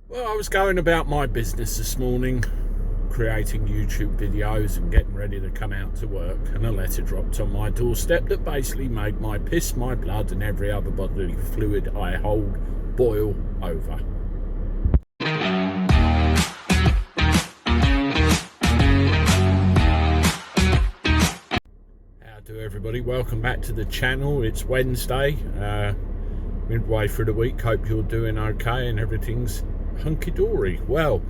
Well, I was going about my business this morning, creating YouTube videos and getting ready to come out to work, and a letter dropped on my doorstep that basically made my piss, my blood and every other bodily fluid I hold boil over. How do everybody? Welcome back to the channel. It's Wednesday, midway through the week. Hope you're doing okay and everything's hunky-dory. Well,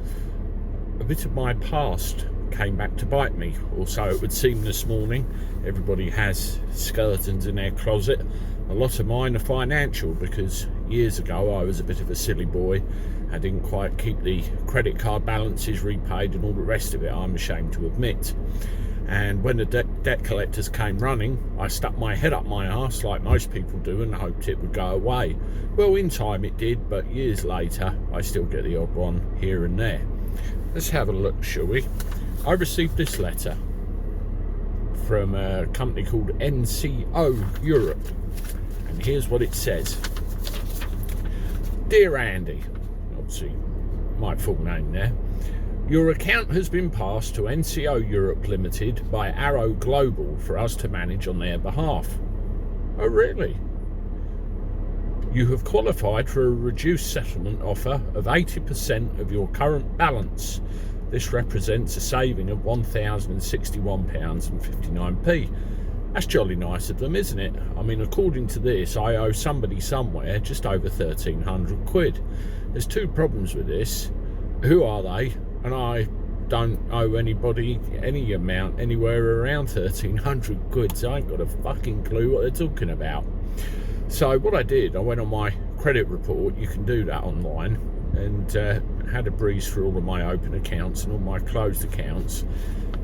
a bit of my past came back to bite me, or so it would seem this morning. Everybody has skeletons in their closet. A lot of mine are financial, because years ago I was a bit of a silly boy. I didn't quite keep the credit card balances repaid and all the rest of it, I'm ashamed to admit. And when the debt collectors came running, I stuck my head up my arse like most people do and hoped it would go away. Well, in time it did, but years later I still get the odd one here and there. Let's have a look, shall we? I received this letter from a company called NCO Europe, and here's what it says. Dear Andy, obviously my full name there. Your account has been passed to NCO Europe Limited by Arrow Global for us to manage on their behalf. Oh, really? You have qualified for a reduced settlement offer of 80% of your current balance. This represents a saving of £1,061.59. That's jolly nice of them, isn't it? I mean, according to this, I owe somebody somewhere just over 1,300 quid. There's two problems with this. Who are they? And I don't owe anybody any amount anywhere around 1,300 quid, so I ain't got a fucking clue what they're talking about. So what I did, I went on my credit report, you can do that online, and had a breeze through all of my open accounts and all my closed accounts,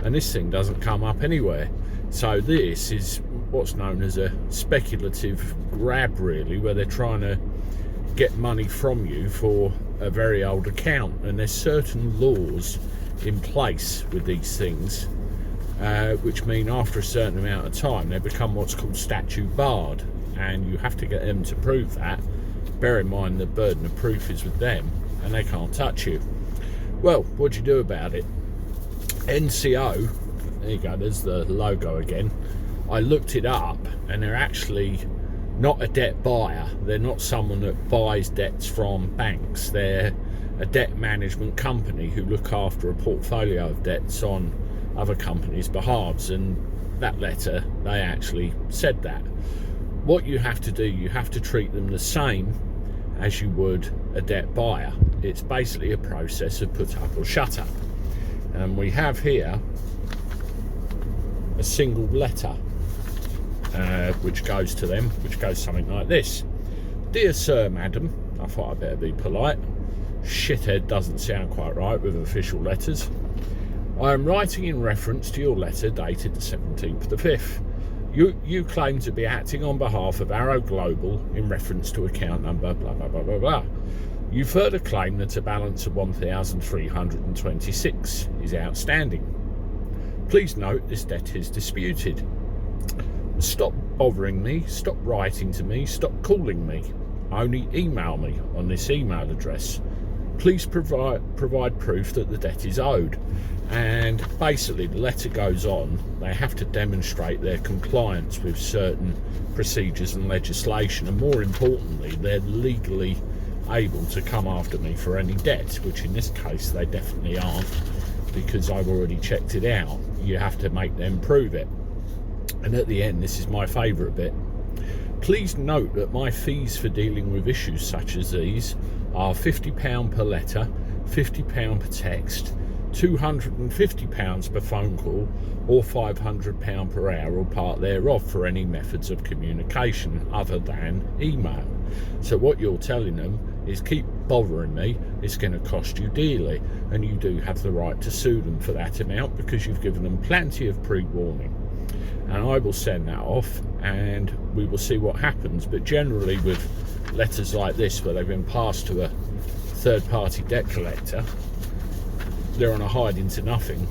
and this thing doesn't come up anywhere. So this is what's known as a speculative grab, really, where they're trying to get money from you for a very old account, and there's certain laws in place with these things, which mean after a certain amount of time they become what's called statute barred, and you have to get them to prove that. Bear in mind the burden of proof is with them, and they can't touch you. Well, what do you do about it? NCO, there you go, there's the logo again. I looked it up, and they're actually not a debt buyer. They're not someone that buys debts from banks. They're a debt management company who look after a portfolio of debts on other companies' behalves, and that letter, they actually said that. What you have to do, you have to treat them the same as you would a debt buyer. It's basically a process of put up or shut up. And we have here a single letter which goes to them, which goes something like this. Dear Sir, Madam, I thought I'd better be polite. Shithead doesn't sound quite right with official letters. I am writing in reference to your letter dated the 17th of the 5th. You claim to be acting on behalf of Arrow Global in reference to account number blah blah blah blah blah. You further claim that a balance of 1,326 is outstanding. Please note this debt is disputed. Stop bothering me, stop writing to me, stop calling me. Only email me on this email address. Please provide proof that the debt is owed. And basically the letter goes on. They have to demonstrate their compliance with certain procedures and legislation, and more importantly, they're legally able to come after me for any debt, which in this case they definitely aren't, because I've already checked it out. You have to make them prove it. And at the end, this is my favourite bit. Please note that my fees for dealing with issues such as these are £50 per letter, £50 per text, £250 per phone call, or £500 per hour or part thereof for any methods of communication other than email. So what you're telling them is, keep bothering me, it's going to cost you dearly, and you do have the right to sue them for that amount because you've given them plenty of pre-warning. And I will send that off and we will see what happens. But generally with letters like this, where they've been passed to a third-party debt collector, they're on a hide into nothing.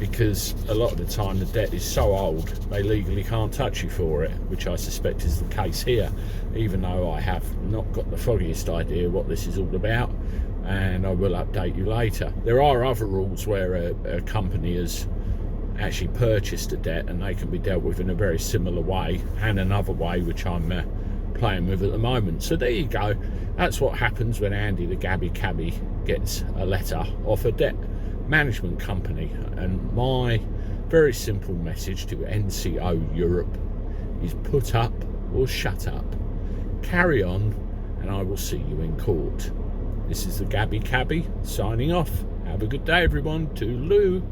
because a lot of the time the debt is so old they legally can't touch you for it, which I suspect is the case here, even though I have not got the foggiest idea what this is all about, and I will update you later. There are other rules where a company has actually purchased a debt and they can be dealt with in a very similar way, and another way which I'm playing with at the moment. So there you go, that's what happens when Andy the Gabby Cabby gets a letter off a debt management company. And my very simple message to NCO Europe is put up or shut up, carry on, and I will see you in court. This is the Gabby Cabby signing off. Have a good day everyone. Toodaloo.